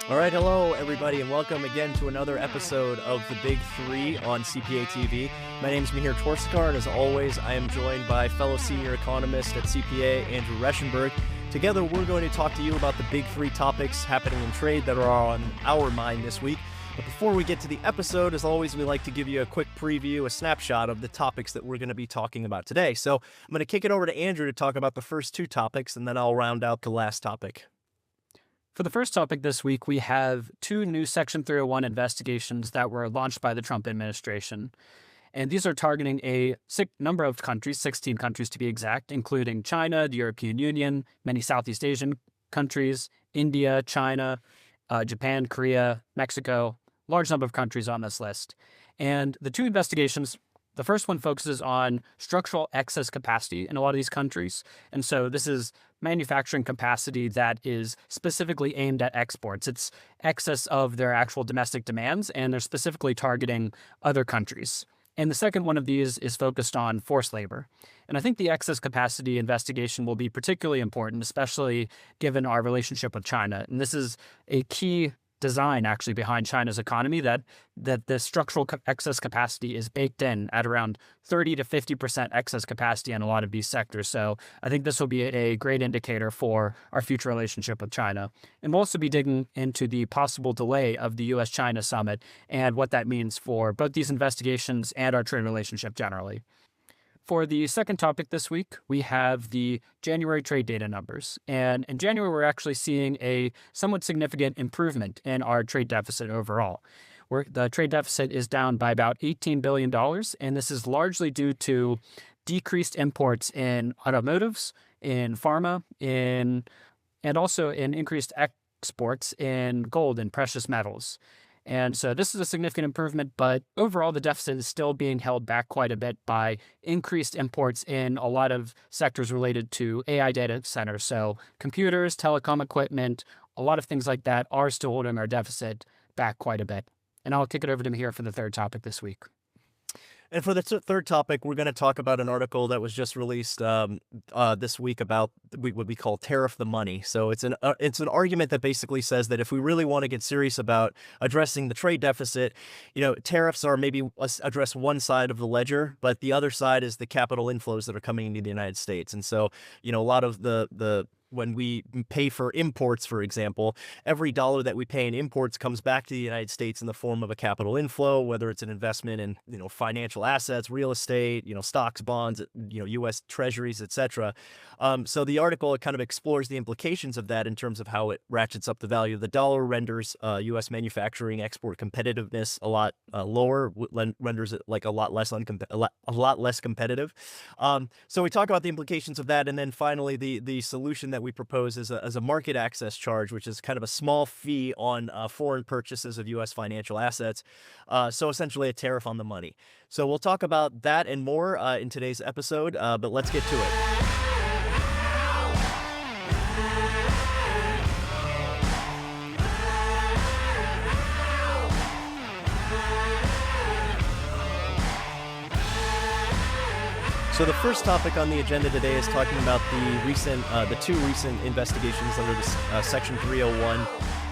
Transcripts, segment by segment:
All right, hello everybody, and welcome again to another episode of The Big Three on CPA TV. My name is Mihir Torsekar, and as always, I am joined by fellow senior economist at CPA, Andrew Rechenberg. Together, we're going to talk to you about the big three topics happening in trade that are on our mind this week. But before we get to the episode, as always, we like to give you a quick preview, a snapshot of the topics that we're going to be talking about today. So I'm going to kick it over to Andrew to talk about the first two topics, and then I'll round out the last topic. For the first topic this week, we have two new Section 301 investigations that were launched by the Trump administration. And these are targeting a number of countries, 16 countries to be exact, including China, the European Union, many Southeast Asian countries, India, China, Japan, Korea, Mexico, large number of countries on this list. And the two investigations, the first one focuses on structural excess capacity in a lot of these countries. And so this is manufacturing capacity that is specifically aimed at exports. It's excess of their actual domestic demands, and they're specifically targeting other countries. And the second one of these is focused on forced labor. And I think the excess capacity investigation will be particularly important, especially given our relationship with China. And this is a key design actually behind China's economy, that the structural excess capacity is baked in at around 30 to 50% excess capacity in a lot of these sectors. So I think this will be a great indicator for our future relationship with China. And we'll also be digging into the possible delay of the U.S.-China summit and what that means for both these investigations and our trade relationship generally. For the second topic this week, we have the January trade data numbers. And in January, we're actually seeing a somewhat significant improvement in our trade deficit overall. The trade deficit is down by about $18 billion, and this is largely due to decreased imports in automotives, in pharma, and also in increased exports in gold and precious metals. And so this is a significant improvement, but overall the deficit is still being held back quite a bit by increased imports in a lot of sectors related to AI data centers. So computers, telecom equipment, a lot of things like that are still holding our deficit back quite a bit. And I'll kick it over to Mihir for the third topic this week. And for the third topic, we're going to talk about an article that was just released this week about what we call tariff the money. So it's an argument that basically says that if we really want to get serious about addressing the trade deficit, tariffs are maybe address one side of the ledger, but the other side is the capital inflows that are coming into the United States. And so, a lot of the when we pay for imports, for example, every dollar that we pay in imports comes back to the United States in the form of a capital inflow, whether it's an investment in, financial assets, real estate, stocks, bonds, U.S. treasuries, etc. So the article kind of explores the implications of that in terms of how it ratchets up the value of the dollar, renders U.S. manufacturing export competitiveness a lot lower, renders it like a lot less competitive. So we talk about the implications of that, and then finally the solution that we propose is a market access charge, which is kind of a small fee on foreign purchases of U.S. financial assets. So essentially a tariff on the money. So we'll talk about that and more in today's episode, but let's get to it. So the first topic on the agenda today is talking about the two recent investigations under the Section 301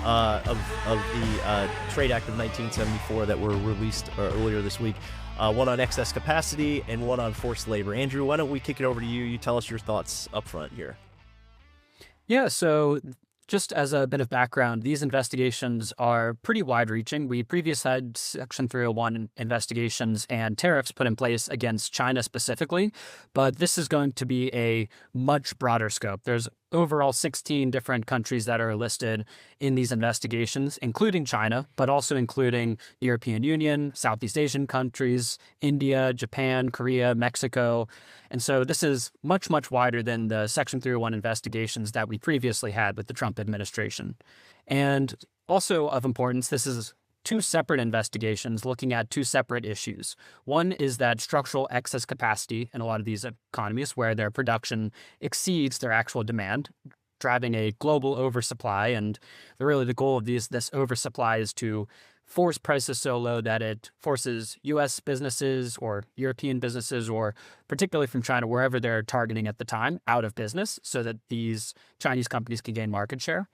of the Trade Act of 1974 that were released earlier this week. One on excess capacity and one on forced labor. Andrew, why don't we kick it over to you? You tell us your thoughts up front here. Yeah, so just as a bit of background, these investigations are pretty wide-reaching. We previously had Section 301 investigations and tariffs put in place against China specifically, but this is going to be a much broader scope. There's overall 16 different countries that are listed in these investigations, including China, but also including the European Union, Southeast Asian countries, India, Japan, Korea, Mexico. And so this is much, much wider than the Section 301 investigations that we previously had with the Trump administration. And also of importance, this is two separate investigations looking at two separate issues. One is that structural excess capacity in a lot of these economies where their production exceeds their actual demand, driving a global oversupply. And really the goal of this oversupply is to force prices so low that it forces U.S. businesses or European businesses, or particularly from China, wherever they're targeting at the time, out of business so that these Chinese companies can gain market share.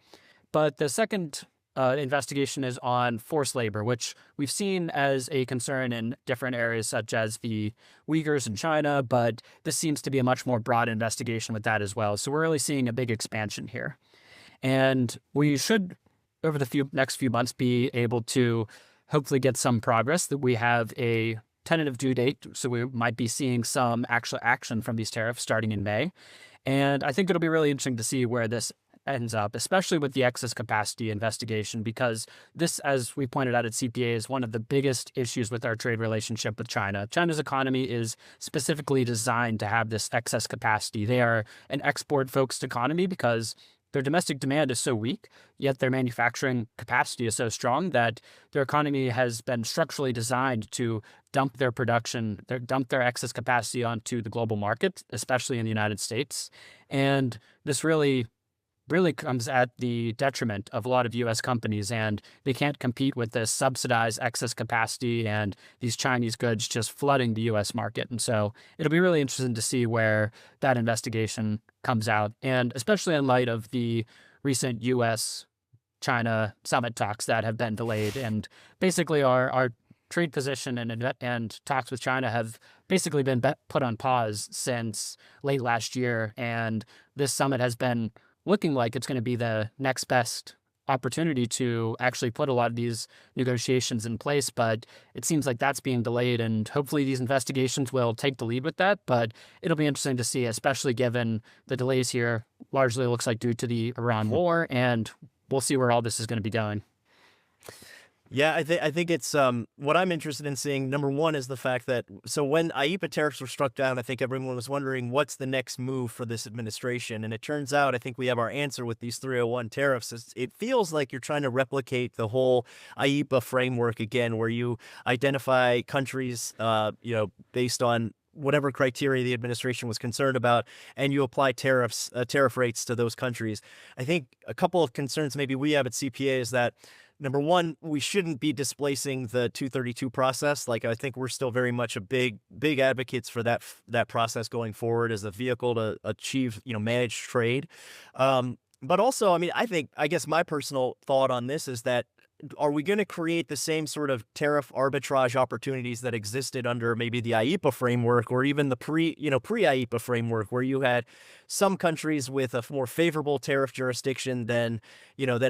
But the second investigation is on forced labor, which we've seen as a concern in different areas, such as the Uyghurs in China, but this seems to be a much more broad investigation with that as well. So we're really seeing a big expansion here. And we should, over the next few months, be able to hopefully get some progress. That we have a tentative due date, so we might be seeing some actual action from these tariffs starting in May. And I think it'll be really interesting to see where this ends up, especially with the excess capacity investigation, because this, as we pointed out at CPA, is one of the biggest issues with our trade relationship with China. China's economy is specifically designed to have this excess capacity. They are an export-focused economy because their domestic demand is so weak, yet their manufacturing capacity is so strong that their economy has been structurally designed to dump their production, dump their excess capacity onto the global market, especially in the United States. And this really comes at the detriment of a lot of U.S. companies, and they can't compete with this subsidized excess capacity and these Chinese goods just flooding the U.S. market. And so it'll be really interesting to see where that investigation comes out, and especially in light of the recent U.S.-China summit talks that have been delayed. And basically our trade position and talks with China have basically been put on pause since late last year, and this summit has been looking like it's going to be the next best opportunity to actually put a lot of these negotiations in place, but it seems like that's being delayed, and hopefully these investigations will take the lead with that. But it'll be interesting to see, especially given the delays here largely looks like due to the Iran war, and we'll see where all this is going to be going. Yeah, I think it's what I'm interested in seeing. Number one is the fact that so when IEEPA tariffs were struck down, I think everyone was wondering what's the next move for this administration, and it turns out I think we have our answer with these 301 tariffs. It feels like you're trying to replicate the whole IEEPA framework again, where you identify countries, based on whatever criteria the administration was concerned about, and you apply tariff rates to those countries. I think a couple of concerns maybe we have at CPA is that, number one, we shouldn't be displacing the 232 process. Like, I think we're still very much a big advocates for that process going forward as a vehicle to achieve, managed trade. But also, I mean, I guess my personal thought on this is that, are we going to create the same sort of tariff arbitrage opportunities that existed under maybe the IEEPA framework, or even the pre-IEEPA framework, where you had some countries with a more favorable tariff jurisdiction than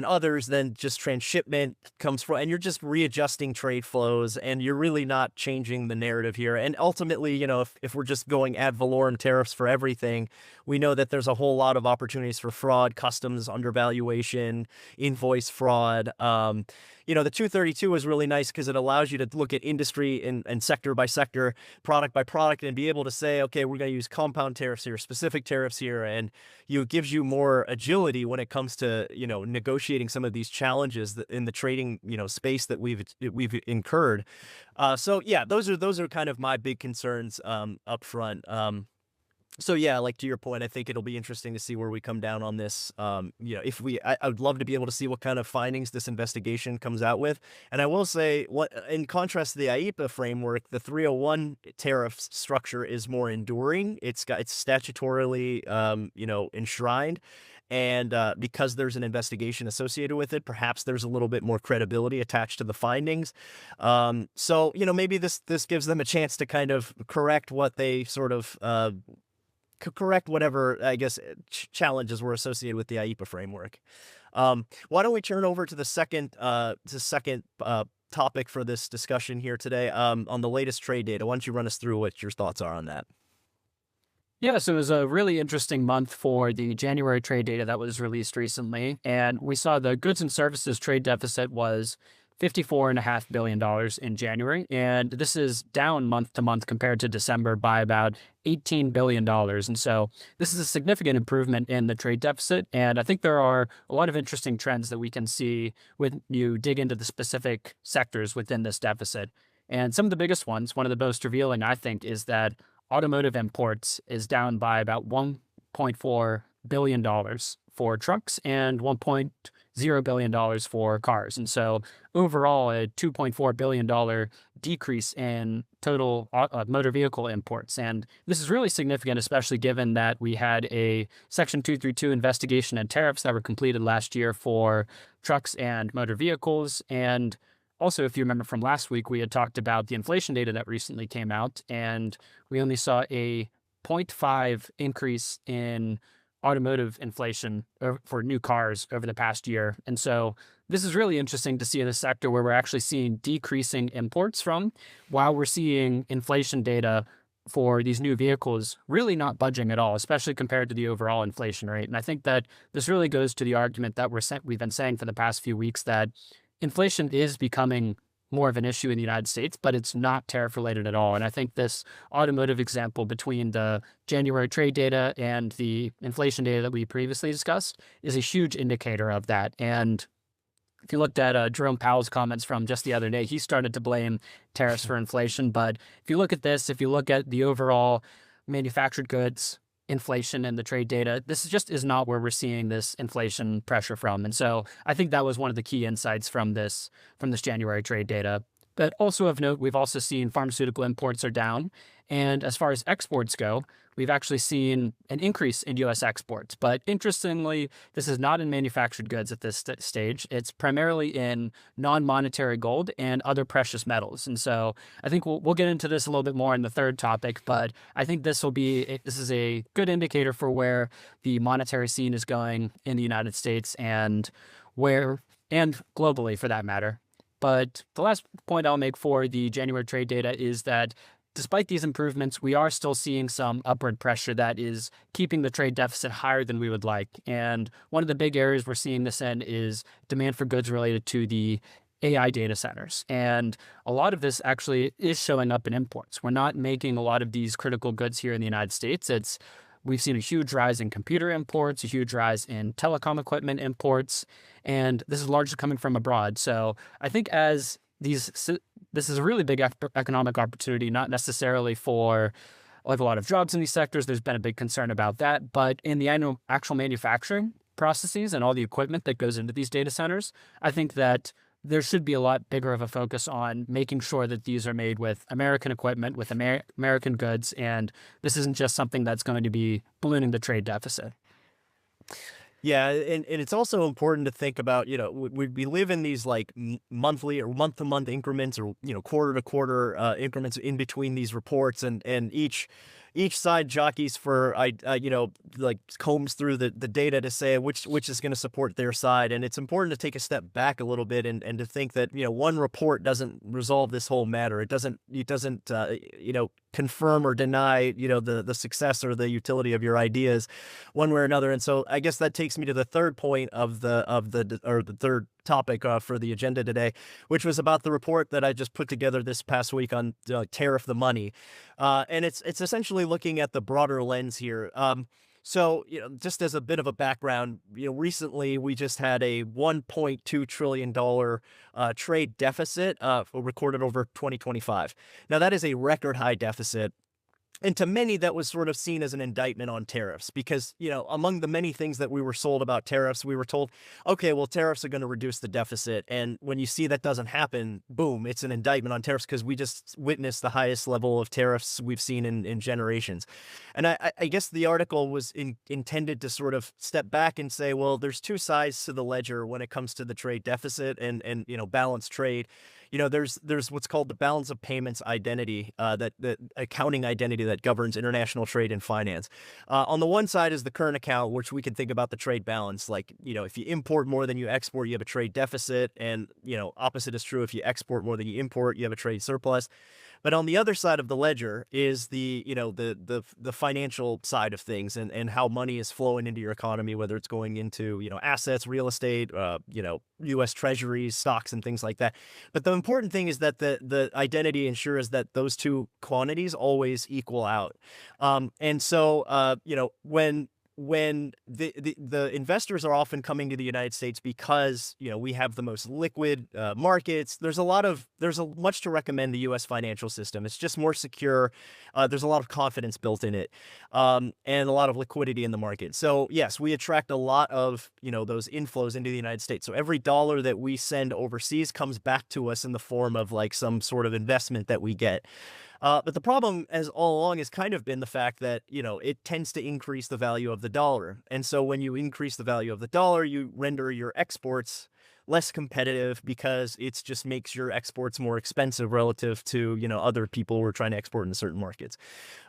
others, then just transshipment comes from, and you're just readjusting trade flows, and you're really not changing the narrative here. And ultimately, if we're just going ad valorem tariffs for everything, we know that there's a whole lot of opportunities for fraud, customs undervaluation, invoice fraud. The 232 is really nice because it allows you to look at industry and sector by sector, product by product, and be able to say, okay, we're going to use compound tariffs here, specific tariffs here, and it gives you more agility when it comes to negotiating some of these challenges in the trading space that we've incurred. So yeah, those are kind of my big concerns up front. So yeah, like to your point, I think it'll be interesting to see where we come down on this. If I would love to be able to see what kind of findings this investigation comes out with. And I will say, in contrast to the IEEPA framework, the 301 tariff structure is more enduring. It's statutorily, enshrined. And because there's an investigation associated with it, perhaps there's a little bit more credibility attached to the findings. So maybe this gives them a chance to kind of correct what they sort of correct whatever, I guess, challenges were associated with the IEEPA framework. Why don't we turn over to the second topic for this discussion here today, on the latest trade data. Why don't you run us through what your thoughts are on that? Yeah, so it was a really interesting month for the January trade data that was released recently, and we saw the goods and services trade deficit was $54.5 billion in January, and this is down month to month compared to December by about $18 billion. And so this is a significant improvement in the trade deficit, and I think there are a lot of interesting trends that we can see when you dig into the specific sectors within this deficit. And some of the biggest ones, one of the most revealing, I think, is that automotive imports is down by about $1.4 billion for trucks and $1.0 billion for cars. And so overall, a $2.4 billion decrease in total motor vehicle imports. And this is really significant, especially given that we had a Section 232 investigation and tariffs that were completed last year for trucks and motor vehicles. And also, if you remember from last week, we had talked about the inflation data that recently came out, and we only saw a 0.5 increase in automotive inflation for new cars over the past year. And so this is really interesting to see in a sector where we're actually seeing decreasing imports from, while we're seeing inflation data for these new vehicles really not budging at all, especially compared to the overall inflation rate. And I think that this really goes to the argument that we've been saying for the past few weeks, that inflation is becoming more of an issue in the United States, but it's not tariff related at all. And I think this automotive example between the January trade data and the inflation data that we previously discussed is a huge indicator of that. And if you looked at Jerome Powell's comments from just the other day, he started to blame tariffs for inflation. But if you look at this, if you look at the overall manufactured goods inflation and the trade data, this is not where we're seeing this inflation pressure from. And so I think that was one of the key insights from this January trade data. But also of note, we've also seen pharmaceutical imports are down. And as far as exports go, we've actually seen an increase in U.S. exports. But interestingly, this is not in manufactured goods at this stage. It's primarily in non-monetary gold and other precious metals. And so I think we'll get into this a little bit more in the third topic, but I think this is a good indicator for where the monetary scene is going in the United States and globally for that matter. But the last point I'll make for the January trade data is that despite these improvements, we are still seeing some upward pressure that is keeping the trade deficit higher than we would like. And one of the big areas we're seeing this in is demand for goods related to the AI data centers. And a lot of this actually is showing up in imports. We're not making a lot of these critical goods here in the United States. We've seen a huge rise in computer imports, a huge rise in telecom equipment imports, and this is largely coming from abroad. So I think this is a really big economic opportunity, not necessarily for a lot of jobs in these sectors. There's been a big concern about that. But in the actual manufacturing processes and all the equipment that goes into these data centers, I think that there should be a lot bigger of a focus on making sure that these are made with American equipment, with American goods, and this isn't just something that's going to be ballooning the trade deficit. Yeah, and it's also important to think about, we live in these like monthly or month-to-month increments, or, quarter-to-quarter increments in between these reports, and each side jockeys for, like combs through the data to say which is going to support their side. And it's important to take a step back a little bit and to think that, one report doesn't resolve this whole matter. It doesn't confirm or deny, the success or the utility of your ideas one way or another. And so I guess that takes me to the third point of the third topic for the agenda today, which was about the report that I just put together this past week on tariff the money. And it's essentially looking at the broader lens here. So, just as a bit of a background, recently we just had a $1.2 trillion trade deficit recorded over 2025. Now, that is a record high deficit. And to many, that was sort of seen as an indictment on tariffs because, among the many things that we were sold about tariffs, we were told, okay, well, tariffs are going to reduce the deficit. And when you see that doesn't happen, boom, it's an indictment on tariffs because we just witnessed the highest level of tariffs we've seen in generations. And I guess the article was intended to sort of step back and say, well, there's two sides to the ledger when it comes to the trade deficit and balanced trade. There's what's called the balance of payments identity, that accounting identity that governs international trade and finance. On the one side is the current account, which we can think about the trade balance. Like, if you import more than you export, you have a trade deficit. And, opposite is true. If you export more than you import, you have a trade surplus. But on the other side of the ledger is the financial side of things and how money is flowing into your economy, whether it's going into, assets, real estate, U.S. treasuries, stocks, and things like that. But the important thing is that the identity ensures that those two quantities always equal out. And so, when when the investors are often coming to the United States because, we have the most liquid markets. There's a much to recommend the U.S. financial system. It's just more secure. There's a lot of confidence built in it, and a lot of liquidity in the market. So yes, we attract a lot of, those inflows into the United States. So every dollar that we send overseas comes back to us in the form of like some sort of investment that we get. But the problem, as all along, has kind of been the fact that, it tends to increase the value of the dollar. And so when you increase the value of the dollar, you render your exports less competitive because it just makes your exports more expensive relative to, other people who are trying to export into certain markets.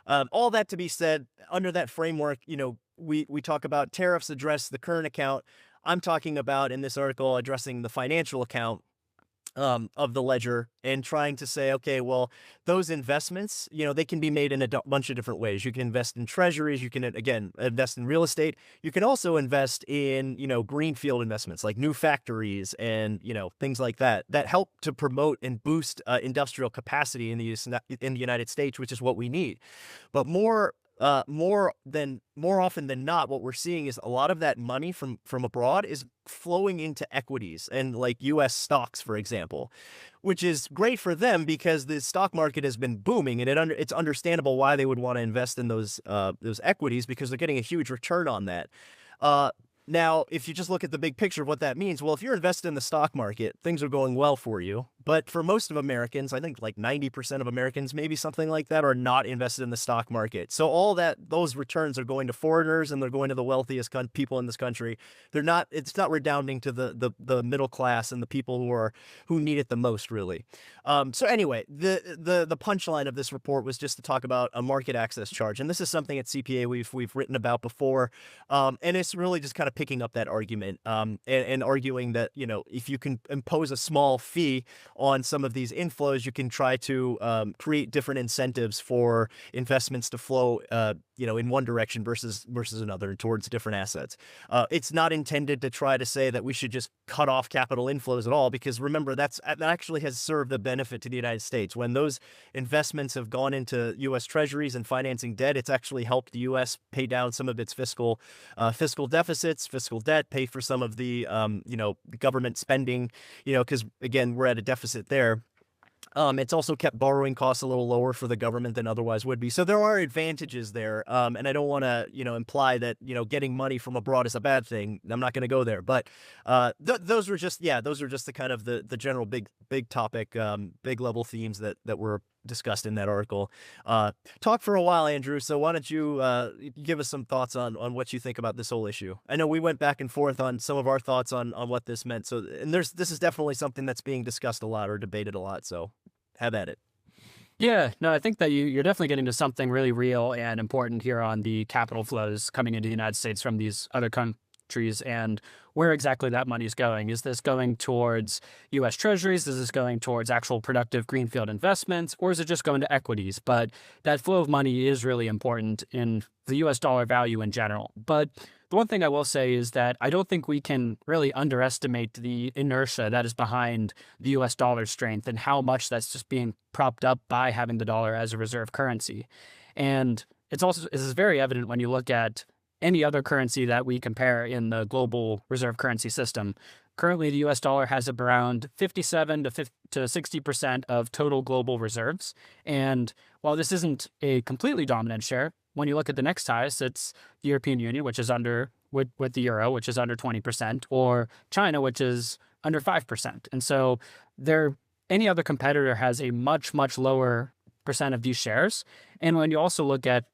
All that to be said, under that framework, we talk about tariffs address the current account. I'm talking about in this article addressing the financial account of the ledger, and trying to say, okay, well, those investments, they can be made in a bunch of different ways. You can invest in treasuries. You can, again, invest in real estate. You can also invest in, greenfield investments like new factories and, things like that help to promote and boost industrial capacity in the United States, which is what we need. But more often than not, what we're seeing is a lot of that money from abroad is flowing into equities and like U.S. stocks, for example, which is great for them because the stock market has been booming, and it's understandable why they would want to invest in those equities, because they're getting a huge return on that. Now, if you just look at the big picture of what that means, well, if you're invested in the stock market, things are going well for you. But for most of Americans, I think like 90% of Americans, maybe something like that, are not invested in the stock market. So those returns are going to foreigners, and they're going to the wealthiest people in this country. It's not redounding to the middle class and the people who need it the most, really. So anyway, the punchline of this report was just to talk about a market access charge. And this is something at CPA we've written about before. And it's really just kind of picking up that argument, and arguing that, if you can impose a small fee on some of these inflows, you can try to create different incentives for investments to flow, in one direction versus another towards different assets. It's not intended to try to say that we should just cut off capital inflows at all, because remember, that actually has served a benefit to the United States. When those investments have gone into U.S. treasuries and financing debt, it's actually helped the U.S. pay down some of its fiscal deficits, fiscal debt, pay for some of the government spending, because again, we're at a deficit there. It's also kept borrowing costs a little lower for the government than otherwise would be. So there are advantages there. And I don't want to, imply that, getting money from abroad is a bad thing. I'm not going to go there. But those are just the kind of the general big topic, big level themes that were discussed in that article. Talk for a while, Andrew. So why don't you give us some thoughts on what you think about this whole issue? I know we went back and forth on some of our thoughts on what this meant. So, and this is definitely something that's being discussed a lot or debated a lot. So have at it. Yeah, no, I think that you're definitely getting to something really real and important here on the capital flows coming into the United States from these other countries, and where exactly that money is going. Is this going towards U.S. treasuries? Is this going towards actual productive greenfield investments? Or is it just going to equities? But that flow of money is really important in the U.S. dollar value in general. But the one thing I will say is that I don't think we can really underestimate the inertia that is behind the U.S. dollar strength and how much that's just being propped up by having the dollar as a reserve currency. And this is very evident when you look at any other currency that we compare in the global reserve currency system. Currently, the U.S. dollar has around 57 to 60% of total global reserves. And while this isn't a completely dominant share, when you look at the next highest, it's the European Union, which is with the euro, which is under 20%, or China, which is under 5%. And so any other competitor has a much, much lower percent of these shares. And when you also look at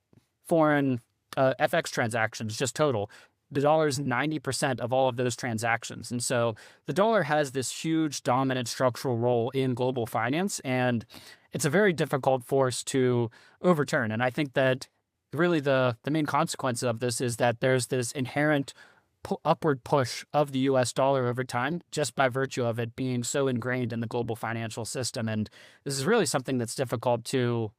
foreign FX transactions, just total, the dollar is 90% of all of those transactions. And so the dollar has this huge dominant structural role in global finance, and it's a very difficult force to overturn. And I think that really the main consequence of this is that there's this inherent upward push of the U.S. dollar over time, just by virtue of it being so ingrained in the global financial system. And this is really something that's difficult to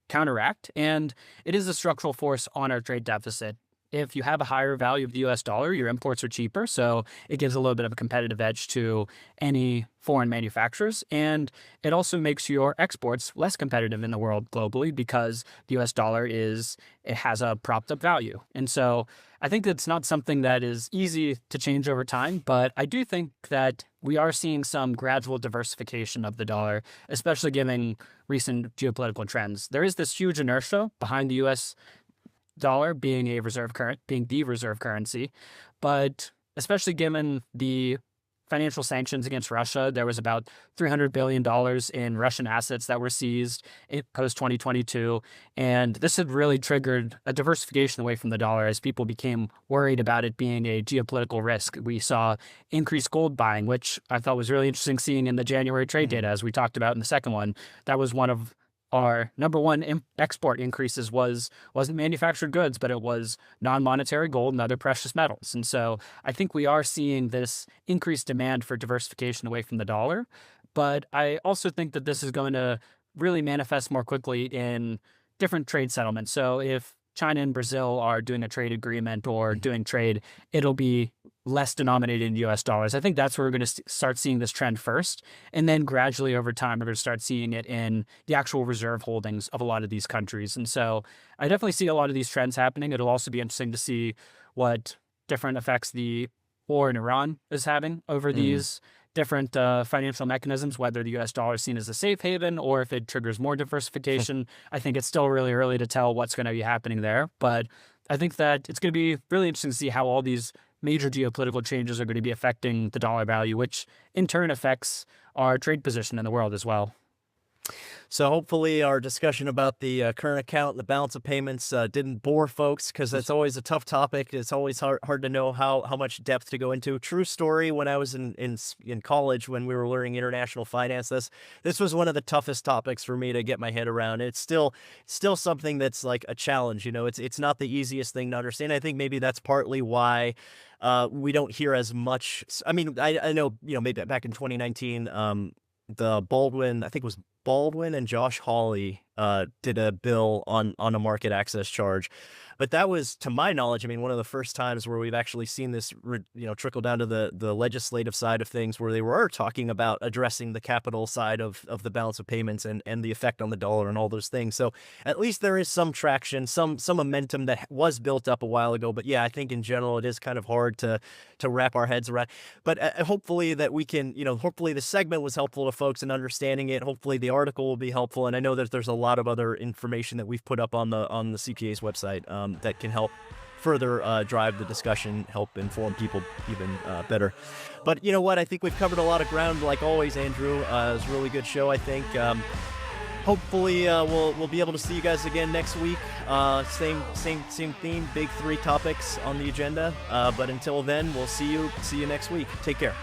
counteract, and it is a structural force on our trade deficit. if you have a higher value of the US dollar, your imports are cheaper. So it gives a little bit of a competitive edge to any foreign manufacturers. And it also makes your exports less competitive in the world globally because the US dollar it has a propped up value. And so I think it's not something that is easy to change over time, but I do think that we are seeing some gradual diversification of the dollar, especially given recent geopolitical trends. There is this huge inertia behind the US dollar being the reserve currency, but especially given the financial sanctions against Russia, there was about $300 billion in Russian assets that were seized post 2022. And this had really triggered a diversification away from the dollar as people became worried about it being a geopolitical risk. We saw increased gold buying, which I thought was really interesting seeing in the January trade data, as we talked about in the second one. That was one of our number one export increases wasn't manufactured goods, but it was non-monetary gold and other precious metals. And so I think we are seeing this increased demand for diversification away from the dollar. But I also think that this is going to really manifest more quickly in different trade settlements. So if China and Brazil are doing a trade agreement or doing trade, it'll be less denominated in US dollars. I think that's where we're going to start seeing this trend first. And then gradually over time, we're going to start seeing it in the actual reserve holdings of a lot of these countries. And so I definitely see a lot of these trends happening. It'll also be interesting to see what different effects the war in Iran is having over these different financial mechanisms, whether the US dollar is seen as a safe haven or if it triggers more diversification. I think it's still really early to tell what's going to be happening there. But I think that it's going to be really interesting to see how all these major geopolitical changes are going to be affecting the dollar value, which in turn affects our trade position in the world as well. So hopefully our discussion about the current account and the balance of payments didn't bore folks, because that's always a tough topic. It's always hard to know how much depth to go into. True story, when I was in college, when we were learning international finance, this was one of the toughest topics for me to get my head around. It's still something that's like a challenge. It's not the easiest thing to understand. I think maybe that's partly why we don't hear as much. I mean, I know, maybe back in 2019, the Baldwin, I think it was Baldwin and Josh Hawley did a bill on a market access charge. But that was, to my knowledge, one of the first times where we've actually seen this, trickle down to the legislative side of things, where they were talking about addressing the capital side of the balance of payments and the effect on the dollar and all those things. So at least there is some traction, some momentum that was built up a while ago. But yeah, I think in general it is kind of hard to wrap our heads around. But hopefully that we can, hopefully the segment was helpful to folks in understanding it. Hopefully the article will be helpful. And I know that there's a lot of other information that we've put up on the CPA's website that can help further drive the discussion, help inform people even better. But you know what? I think we've covered a lot of ground, like always, Andrew. It was a really good show, I think. Hopefully, we'll be able to see you guys again next week. Same theme, big three topics on the agenda. But until then, we'll see you next week. Take care.